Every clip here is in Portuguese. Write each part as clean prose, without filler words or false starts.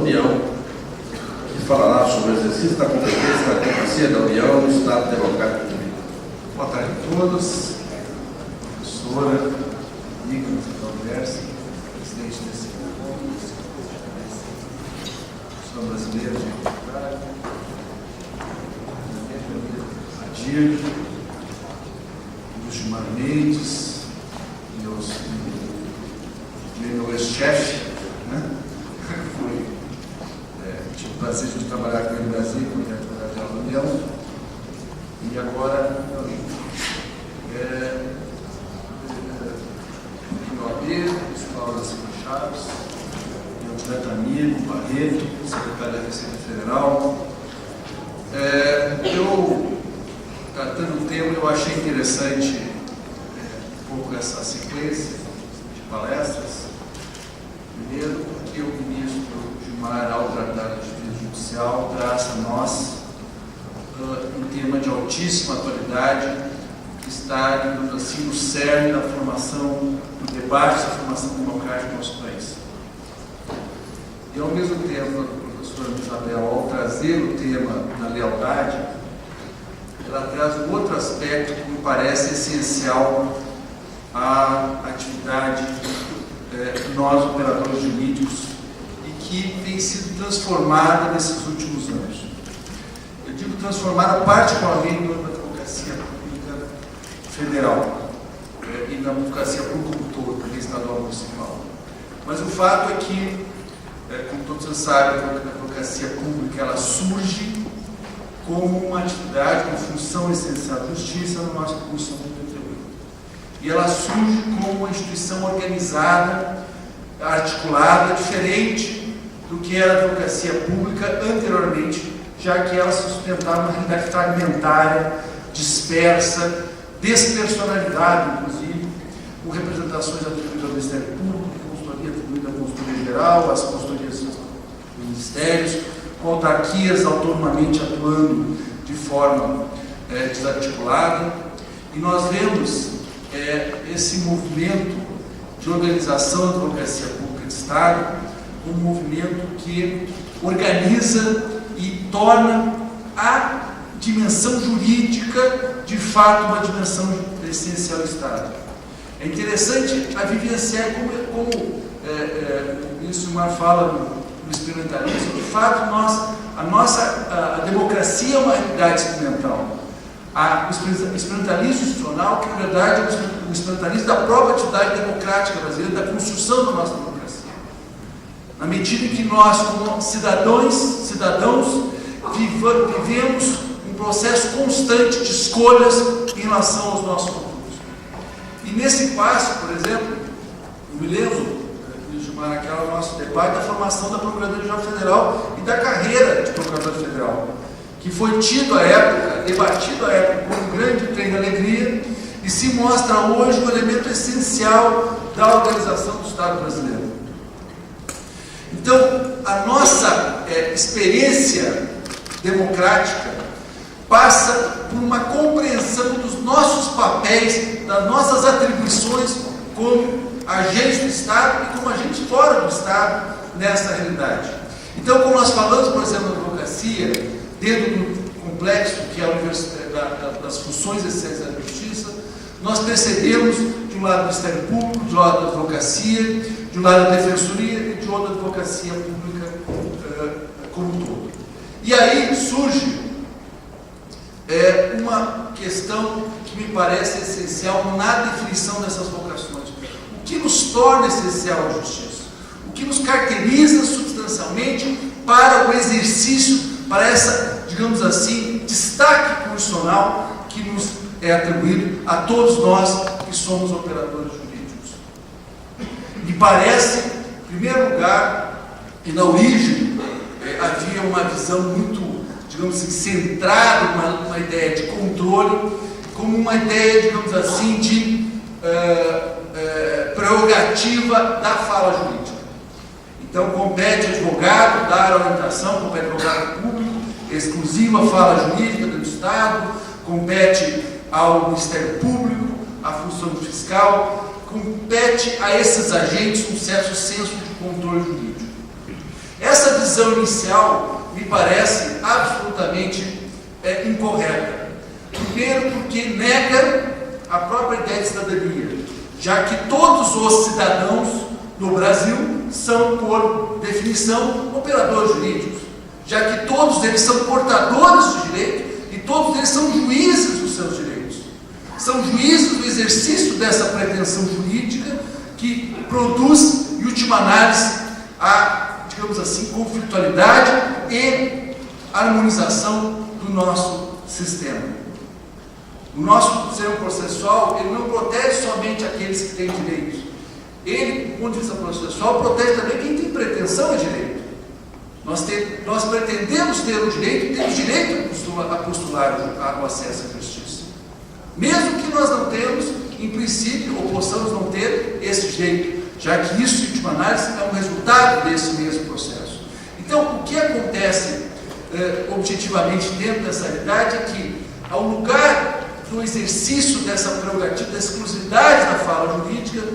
União, que falará sobre o exercício da competência da Advocacia da União no Estado Democrático do Rio. Boa tarde a todos. Professora, Nicolas Alverso, presidente desse grupo, professor brasileiro de Equidade, Adir, Gilmar Mendes, meu ex-chefe, né? Tive o prazer de trabalhar com ele no Brasil, com a Advogada da União, e agora o OAB, Paulo da Silva Chaves, meu grande amigo, Barreto, secretário da Receita Federal. Tratando o tema, eu achei interessante um pouco essa sequência de palestras. Primeiro, porque o ministro Gilmar, ao tratar de justiça judicial, traz a nós um tema de altíssima atualidade, que está, digamos assim, no cerne da formação, do debate da formação democrática do nosso país. E, ao mesmo tempo, a professora Isabel, ao trazer o tema da lealdade, ela traz um outro aspecto que me parece essencial à atividade de nós, operadores jurídicos, e que tem sido transformada nesses últimos anos. Eu digo transformada particularmente na advocacia pública federal e na advocacia pública como todo, também estadual municipal. Mas o fato é que, como todos vocês sabem, a advocacia pública ela surge como uma atividade, uma função essencial da justiça na nossa Constituição de 88. E ela surge como uma instituição organizada, articulada, diferente do que era a advocacia pública anteriormente, já que ela se sustentava uma realidade fragmentária, dispersa, despersonalizada, inclusive, com representações atribuídas ao Ministério Público, consultoria atribuída à consultoria geral, às consultorias dos ministérios, com autarquias autonomamente atuando de forma desarticulada. E nós vemos esse movimento de organização da advocacia pública de Estado um movimento que organiza e torna a dimensão jurídica, de fato, uma dimensão essencial do Estado. É interessante a vivenciar como o ministro Gilmar fala no experimentalismo. De fato, a democracia é uma realidade experimental. O experimentalismo institucional, que na verdade é o experimentalismo da própria atividade democrática brasileira, da construção da nossa democracia. Na medida em que nós, como cidadãos, vivemos um processo constante de escolhas em relação aos nossos futuros. E nesse passo, por exemplo, eu me lembro, Gilmar, naquele nosso debate da formação da Procuradoria-Geral Federal e da carreira de Procurador Federal, que foi tido à época, debatido à época como um grande trem de alegria e se mostra hoje um elemento essencial da organização do Estado brasileiro. Então, a nossa experiência democrática passa por uma compreensão dos nossos papéis, das nossas atribuições como agentes do Estado e como agentes fora do Estado nessa realidade. Então, como nós falamos, por exemplo, da advocacia, dentro do complexo que é a universidade das funções essenciais da justiça, nós percebemos de um lado do Ministério Público, de um lado da advocacia, de um lado da defensoria e de outro da advocacia pública como um todo. E aí surge uma questão que me parece essencial na definição dessas vocações. O que nos torna essencial a justiça? O que nos caracteriza substancialmente para o exercício, para essa, digamos assim, destaque constitucional que nos é atribuído a todos nós que somos operadores jurídicos. Me parece, em primeiro lugar, e na origem havia uma visão muito, digamos assim, centrada, uma ideia de controle, como uma ideia, digamos assim, de prerrogativa da fala jurídica. Então, compete ao advogado dar orientação, compete ao advogado público, exclusiva fala jurídica do Estado, compete ao Ministério Público, à função fiscal, compete a esses agentes um certo senso de controle jurídico. Essa visão inicial me parece absolutamente incorreta. Primeiro, porque nega a própria ideia de cidadania, já que todos os cidadãos no Brasil são, por definição, operadores jurídicos, já que todos eles são portadores de direito e todos eles são juízes dos seus direitos. São juízes do exercício dessa pretensão jurídica que produz, em última análise, a, digamos assim, conflitualidade e harmonização do nosso sistema. O nosso sistema processual, ele não protege somente aqueles que têm direitos. Ele, do ponto de vista processual, protege também quem tem pretensão a direito. Nós pretendemos ter o direito, temos direito a postular o acesso à justiça. Mesmo que nós não temos, em princípio, ou possamos não ter esse direito, já que isso, em última análise, é um resultado desse mesmo processo. Então, o que acontece objetivamente dentro dessa realidade é que, ao lugar do exercício dessa prerrogativa, da exclusividade da fala jurídica,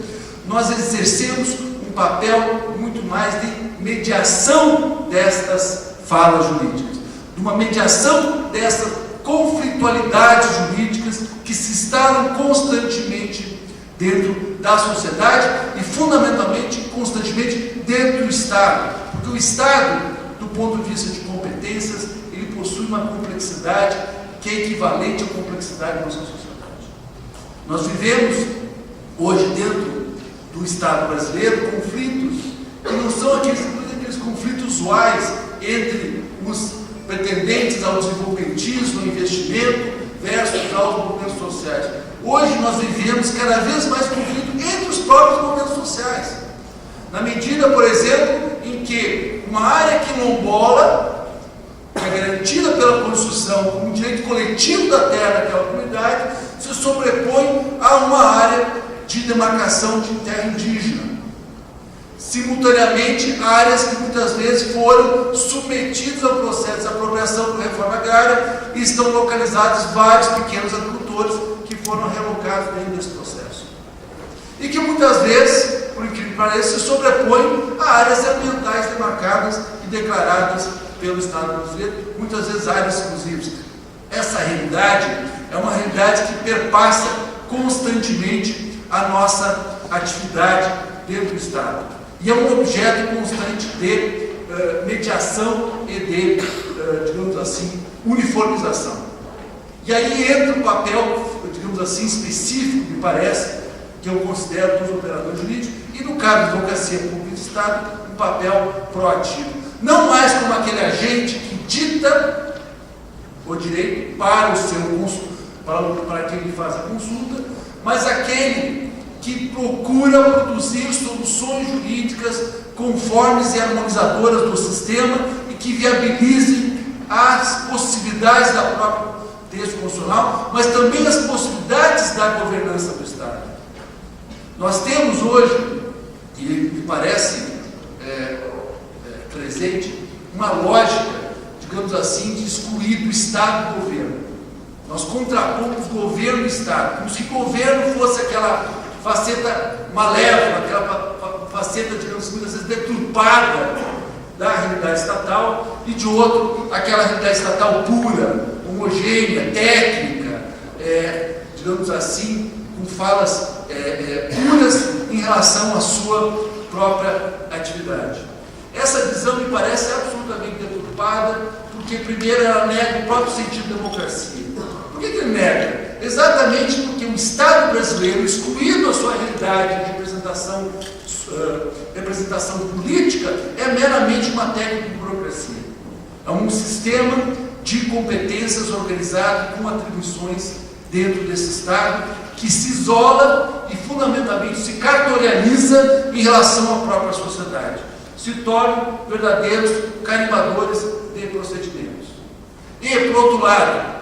nós exercemos um papel muito mais de mediação destas falas jurídicas, de uma mediação dessas conflitualidades jurídicas que se instalam constantemente dentro da sociedade e, fundamentalmente, constantemente dentro do Estado. Porque o Estado, do ponto de vista de competências, ele possui uma complexidade que é equivalente à complexidade da nossa sociedade. Nós vivemos hoje dentro do Estado brasileiro conflitos que não são aqueles conflitos usuais entre os pretendentes ao desenvolvimentismo, ao investimento versus aos movimentos sociais. Hoje nós vivemos cada vez mais conflito entre os próprios movimentos sociais. Na medida, por exemplo, em que uma área quilombola, que é garantida pela Constituição como um direito coletivo da terra daquela comunidade, se sobrepõe a uma área de demarcação de terra indígena. Simultaneamente, áreas que muitas vezes foram submetidas ao processo de apropriação por reforma agrária e estão localizados vários pequenos agricultores que foram relocados dentro desse processo. E que muitas vezes, por incrível que pareça, se sobrepõem a áreas ambientais demarcadas e declaradas pelo Estado brasileiro, muitas vezes áreas exclusivas. Essa realidade é uma realidade que perpassa constantemente a nossa atividade dentro do Estado. E é um objeto constante de mediação e de, digamos assim, uniformização. E aí entra o papel, digamos assim, específico, me parece, que eu considero dos operadores jurídicos, e no caso da advocacia pública do Estado, um papel proativo. Não mais como aquele agente que dita o direito para o seu para quem ele faz a consulta, mas aquele que procura produzir soluções jurídicas conformes e harmonizadoras do sistema e que viabilizem as possibilidades da própria texto constitucional, mas também as possibilidades da governança do Estado. Nós temos hoje, e me parece presente, uma lógica, digamos assim, de excluir do Estado do governo. Nós contrapomos governo e Estado, como se governo fosse aquela faceta malévola, aquela faceta, digamos, muitas vezes deturpada da realidade estatal, e de outro, aquela realidade estatal pura, homogênea, técnica, digamos assim, com falas puras em relação à sua própria atividade. Essa visão me parece absolutamente deturpada, porque primeiro ela nega o próprio sentido da democracia. Por que ele nega? Exatamente porque o Estado brasileiro, excluindo a sua realidade de representação política, é meramente uma técnica de burocracia. É um sistema de competências organizado com atribuições dentro desse Estado, que se isola e fundamentalmente se cartorializa em relação à própria sociedade. Se tornam verdadeiros carimbadores de procedimentos. E, por outro lado,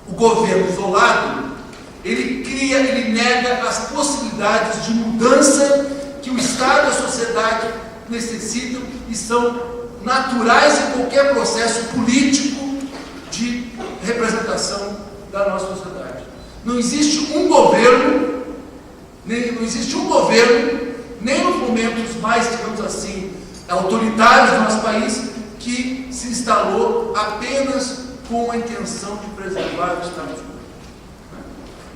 o governo isolado, ele nega as possibilidades de mudança que o Estado e a sociedade necessitam e são naturais em qualquer processo político de representação da nossa sociedade. Não existe um governo, nem nos momentos mais, digamos assim, autoritários do nosso país, instalou apenas com a intenção de preservar o status quo.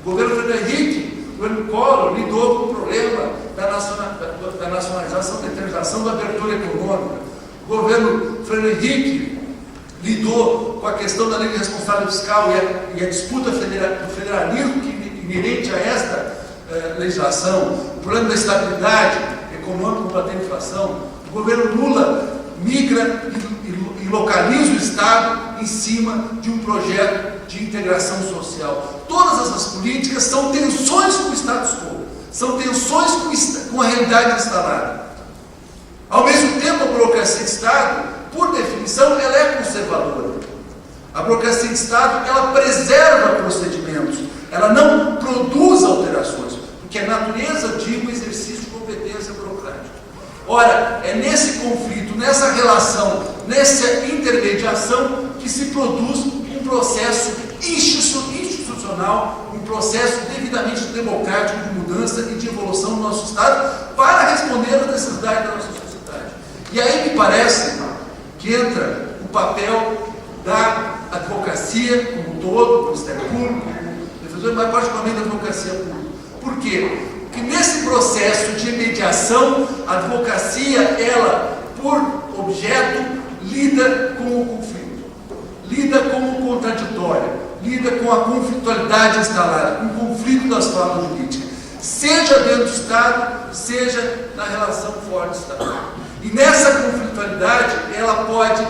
O governo Fernando Henrique, o governo Collor, lidou com o problema da nacionalização, da internalização da abertura econômica. O governo Fernando Henrique lidou com a questão da lei de responsabilidade fiscal e a disputa do federalismo que inerente a esta legislação, o problema da estabilidade econômica, combater a inflação. O governo Lula migra e localiza o Estado em cima de um projeto de integração social. Todas essas políticas são tensões com o status quo, são tensões com a realidade instalada. Ao mesmo tempo, a burocracia de Estado, por definição, ela é conservadora. A burocracia de Estado, ela preserva procedimentos, ela não produz alterações, porque a natureza diz o exercício de competência burocrática. Ora, é nesse conflito, nessa relação, nessa intermediação que se produz um processo institucional, um processo devidamente democrático de mudança e de evolução do nosso Estado para responder às necessidades da nossa sociedade. E aí me parece que entra o papel da advocacia como um todo, do Ministério Público, mas particularmente da advocacia pública. Por quê? Porque nesse processo de mediação, a advocacia, ela, por objeto, lida com o conflito, lida com o contraditório, lida com a conflitualidade instalada, com o conflito das formas jurídicas, seja dentro do Estado, seja na relação fora do Estado. E nessa conflitualidade, ela pode,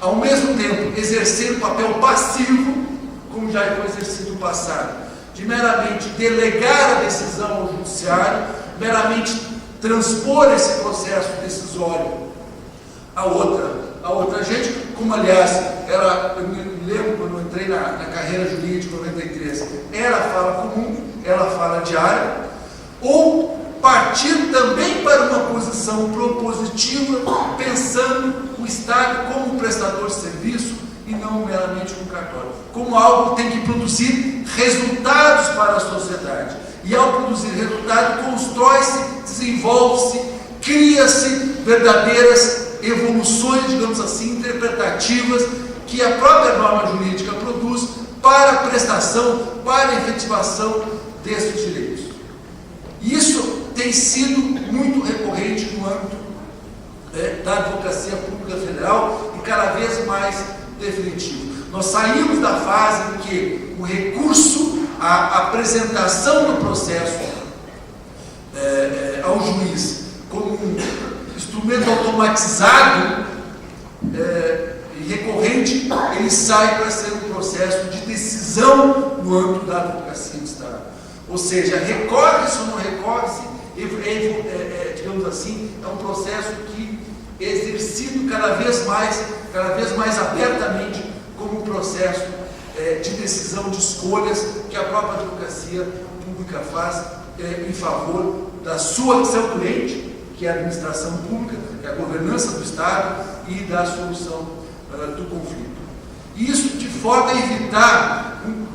ao mesmo tempo, exercer um papel passivo, como já foi exercido no passado, de meramente delegar a decisão ao judiciário, meramente transpor esse processo decisório a outra gente, como aliás, eu me lembro quando eu entrei na carreira jurídica em 93, era a fala comum, era a fala diária, ou partir também para uma posição propositiva, pensando o Estado como um prestador de serviço e não meramente um cartório, como algo que tem que produzir resultados para a sociedade. E ao produzir resultado, constrói-se, desenvolve-se, cria-se verdadeiras evoluções, digamos assim, interpretativas, que a própria norma jurídica produz para a prestação, para a efetivação desses direitos. Isso tem sido muito recorrente no âmbito da advocacia pública federal e cada vez mais definitivo. Nós saímos da fase em que o recurso, a apresentação do processo ao juiz como um instrumento automatizado e recorrente, ele sai para ser um processo de decisão no âmbito da advocacia de Estado. Ou seja, recorre-se ou não recorre-se, digamos assim, é um processo que é exercido cada vez mais abertamente como um processo de decisão, de escolhas que a própria advocacia pública faz em favor da sua seu cliente, que é a administração pública, que é a governança do Estado e da solução do conflito. Isso de forma a evitar um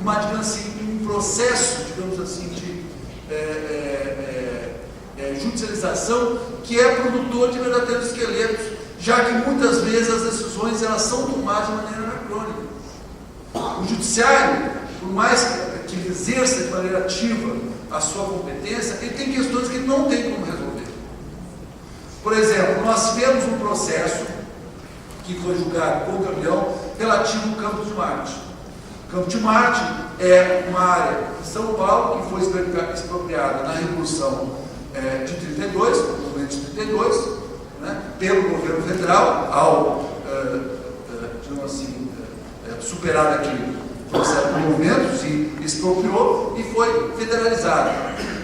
processo, digamos assim, de judicialização que é produtor de verdadeiros esqueletos, já que muitas vezes as decisões elas são tomadas de maneira anacrônica. O judiciário, por mais que exerça de maneira ativa a sua competência, ele tem questões que ele não tem como resolver. Por exemplo, nós tivemos um processo que foi julgado contra o União relativo ao Campo de Marte. O Campo de Marte é uma área de São Paulo que foi expropriada na Revolução de 32, no momento de 32, né, pelo governo federal, ao digamos assim, superar aquele processo de movimento, se expropriou e foi federalizado.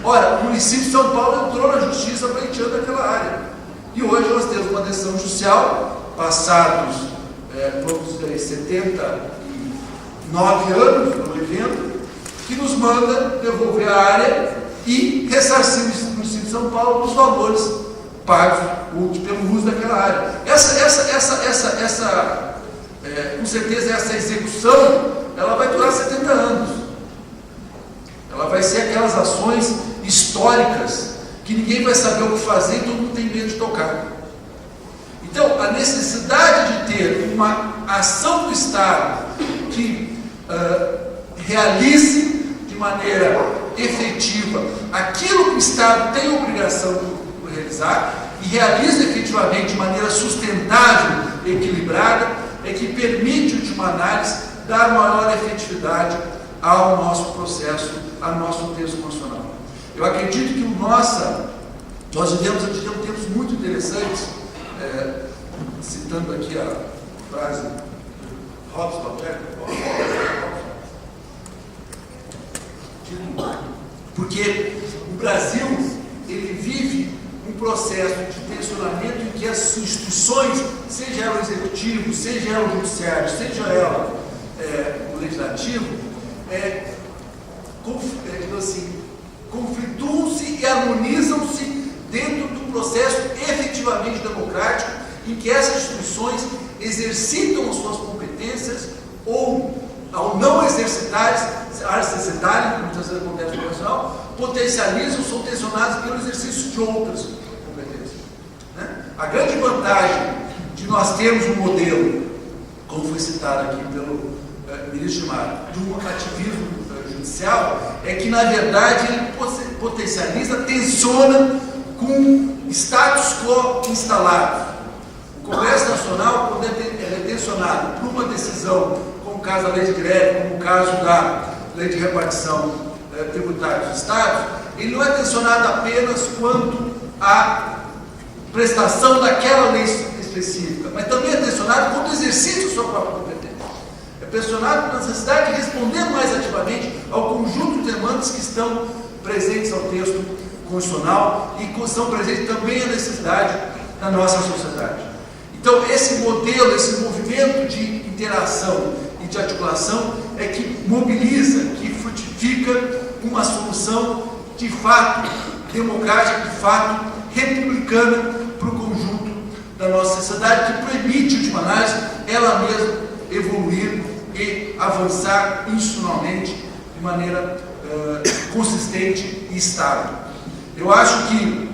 Ora, o município de São Paulo entrou na justiça pleiteando aquela área. E hoje nós temos uma decisão judicial, passados, vamos dizer, 79 anos do evento, que nos manda devolver a área e ressarcir o município de São Paulo dos valores pagos pelo uso daquela área. Com certeza, essa execução, ela vai durar 70 anos. Ela vai ser aquelas ações históricas que ninguém vai saber o que fazer e todo mundo tem medo de tocar. Então, a necessidade de ter uma ação do Estado que realize de maneira efetiva aquilo que o Estado tem obrigação de realizar e realize efetivamente de maneira sustentável, equilibrada, é que permite, em última análise, dar maior efetividade ao nosso processo, ao nosso texto constitucional. Eu acredito que nós vivemos tempos muito interessantes, citando aqui a frase de Robson, porque o Brasil ele vive um processo de tensionamento em que as instituições, seja ela o executivo, seja ela o judiciário, seja ela o legislativo, conflituam-se e harmonizam-se dentro do processo efetivamente democrático em que essas instituições exercitam as suas competências ou, ao não exercitarem, como muitas vezes acontece no profissional, potencializam, são tensionadas pelo exercício de outras competências. Né? A grande vantagem de nós termos um modelo, como foi citado aqui pelo ministro Gilmar, do ativismo judicial, é que, na verdade, ele potencializa, tensiona com status quo instalado. O Congresso Nacional, quando é tensionado por uma decisão, como o caso da lei de greve, como o caso da lei de repartição tributária dos estados, ele não é tensionado apenas quanto à prestação daquela lei específica, mas também é tensionado quanto ao exercício da sua própria competência. É pressionado pela necessidade de responder mais ativamente ao conjunto de demandas que estão presentes ao texto constitucional e que são presentes também a necessidade da nossa sociedade. Então, esse modelo, esse movimento de interação e de articulação é que mobiliza, que frutifica uma solução de fato democrática, de fato republicana para o conjunto da nossa sociedade, que permite, em última análise, ela mesma evoluir e avançar institucionalmente de maneira consistente e estável. Eu acho que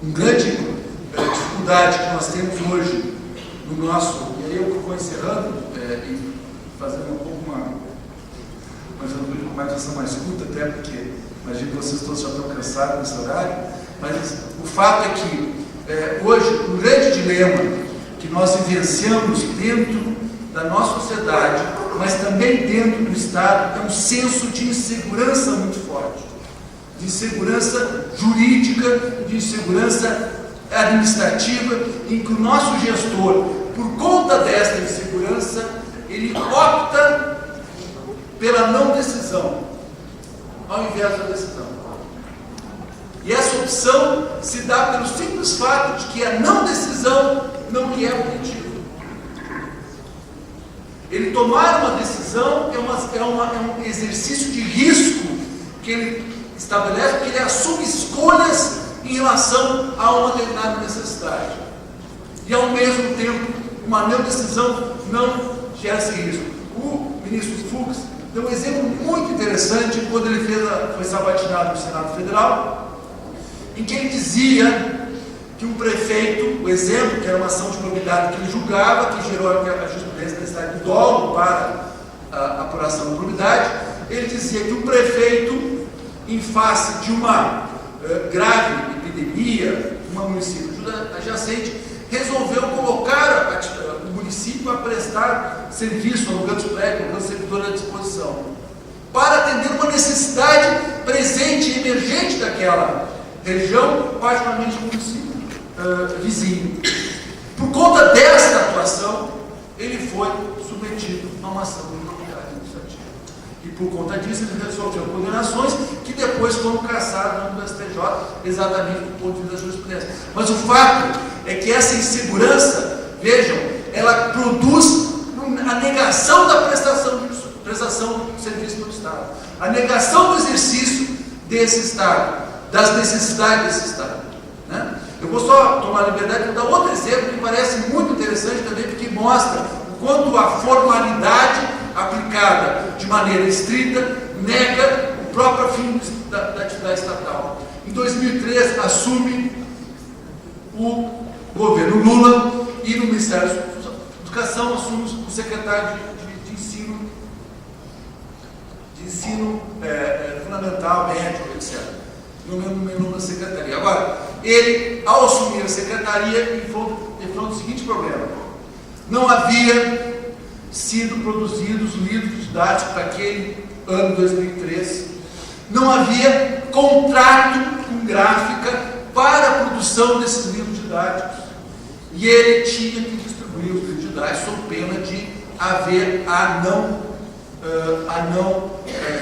uma grande dificuldade que nós temos hoje no nosso, e aí eu vou encerrando e fazendo um pouco uma atenção mais curta, até porque imagino que vocês todos já estão cansados nesse horário, mas o fato é que hoje um grande dilema que nós vivenciamos dentro da nossa sociedade, mas também dentro do Estado, é um senso de insegurança muito forte, de insegurança jurídica, de insegurança administrativa, em que o nosso gestor, por conta desta insegurança, ele opta pela não decisão, ao invés da decisão. E essa opção se dá pelo simples fato de que a não decisão não lhe é objetiva. Ele tomar uma decisão é um exercício de risco que ele estabelece, porque ele assume escolhas em relação a uma determinada necessidade. E, ao mesmo tempo, uma não decisão não gera esse risco. O ministro Fux deu um exemplo muito interessante quando ele foi sabatinado no Senado Federal, em que ele dizia que um prefeito, o exemplo, que era uma ação de probidade que ele julgava, que gerou a jurisprudência da necessidade do dolo para a apuração da probidade, ele dizia que um prefeito, em face de uma grave epidemia, uma município adjacente, resolveu colocar o município a prestar serviço, alugando os prédios, alugando servidores à disposição, para atender uma necessidade presente e emergente daquela região, particularmente no município vizinho. Por conta desta atuação, ele foi submetido a uma ação de improbidade administrativa. E por conta disso, ele resolveu condenações que depois foram cassadas no STJ, exatamente do ponto de vista da jurisprudência. Mas o fato é que essa insegurança, vejam, ela produz a negação da prestação do serviço do Estado, a negação do exercício desse Estado, das necessidades desse Estado. Né? Eu vou só tomar a liberdade de dar outro exemplo que parece muito interessante também, porque mostra o quanto a formalidade aplicada de maneira estrita nega o próprio fim da atividade estatal. Em 2003, assume o governo Lula e no Ministério Educação assume o secretário de ensino fundamental, médio, etc. No meu secretaria. Agora, ele, ao assumir a secretaria, enfrentou o seguinte problema: não havia sido produzidos livros didáticos para aquele ano 2013, não havia contrato com gráfica para a produção desses livros didáticos, e ele tinha que distribuir os livros didáticos sob pena de haver a não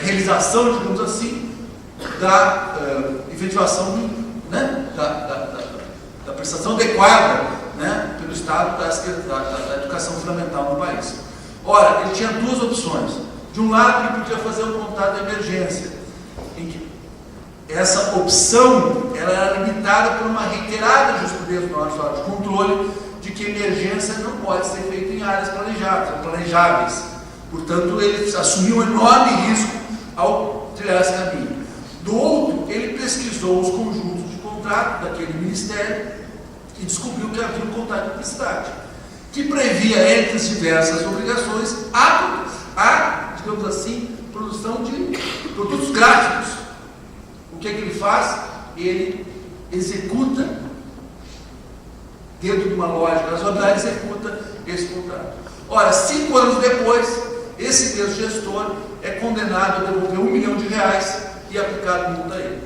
realização, digamos assim, da efetivação, né, da prestação adequada, né, pelo Estado da educação fundamental no país. Ora, ele tinha duas opções. De um lado, ele podia fazer um contrato de emergência, em que essa opção ela era limitada por uma reiterada jurisprudência do nosso Estado de controle de que emergência não pode ser feita em áreas planejáveis. Portanto, ele assumiu um enorme risco ao trilhar esse caminho. Do outro, ele pesquisou os conjuntos de contrato daquele ministério e descobriu que havia um contrato de publicidade, que previa, entre as diversas obrigações, digamos assim, produção de produtos gráficos. O que é que ele faz? Ele executa, dentro de uma lógica de razoabilidade, executa esse contrato. Ora, 5 anos depois, esse mesmo gestor é condenado a devolver R$1 milhão e aplicado multa a ele.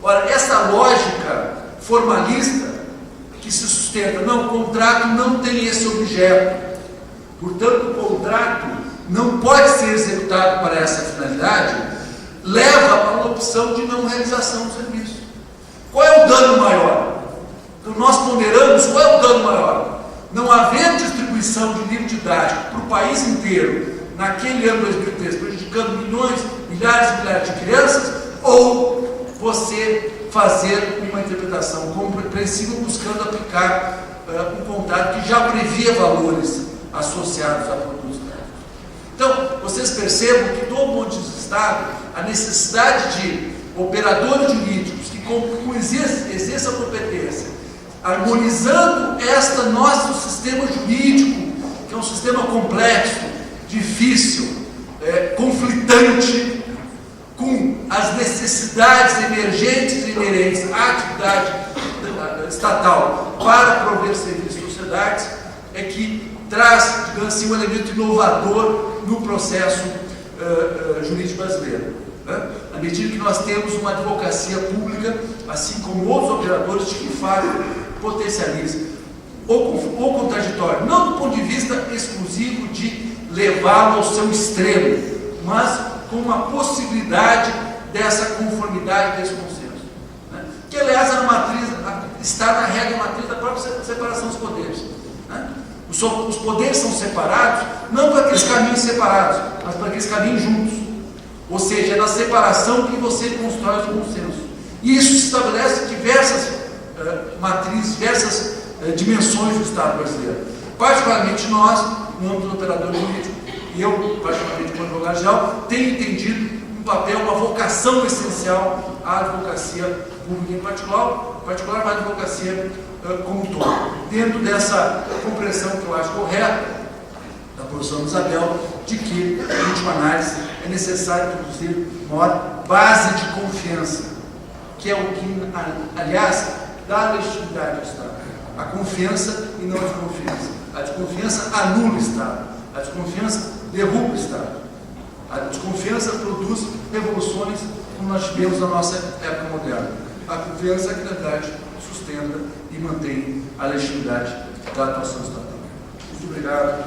Ora, essa lógica formalista que se sustenta, não, o contrato não tem esse objeto, portanto o contrato não pode ser executado para essa finalidade, leva a uma opção de não realização do serviço. Qual é o dano maior? Então nós ponderamos qual é o dano maior. Não haver distribuição de livro didático para o país inteiro naquele ano 2013, prejudicando milhões, milhares e milhares de crianças, ou você fazer uma interpretação compreensível buscando aplicar um contrato que já previa valores associados a produtos gráficos. Então, vocês percebam que, do ponto de vista do Estado, a necessidade de operadores jurídicos que exerçam a competência, harmonizando nosso sistema jurídico, que é um sistema complexo, difícil, conflitante, com as necessidades emergentes e inerentes à atividade estatal para prover serviços às sociedades, é que traz, digamos assim, um elemento inovador no processo jurídico brasileiro. Né? À medida que nós temos uma advocacia pública, assim como outros operadores, de que fato potencializa ou contraditório, não do ponto de vista exclusivo de levá-lo ao seu extremo, mas com uma possibilidade dessa conformidade, desse consenso. Né? Que, aliás, está na regra matriz da própria separação dos poderes. Né? Os poderes são separados, não para aqueles caminhos separados, mas para aqueles caminhos juntos. Ou seja, é na separação que você constrói o consenso. E isso se estabelece diversas matrizes, diversas dimensões do Estado brasileiro. Particularmente nós, no âmbito do operador jurídico, e eu, particularmente como advogado geral, tenho entendido um papel, uma vocação essencial à advocacia pública em particular à advocacia como um todo. Dentro dessa compreensão que eu acho correta, da posição de Isabel, de que, em última análise, é necessário produzir uma base de confiança, que é o que, aliás, dá legitimidade ao Estado. A confiança e não a desconfiança. A desconfiança anula o Estado. A desconfiança derruba o Estado. A desconfiança produz revoluções, como nós tivemos na nossa época moderna. A confiança é que, na verdade, sustenta e mantém a legitimidade da atuação estatal. Muito obrigado.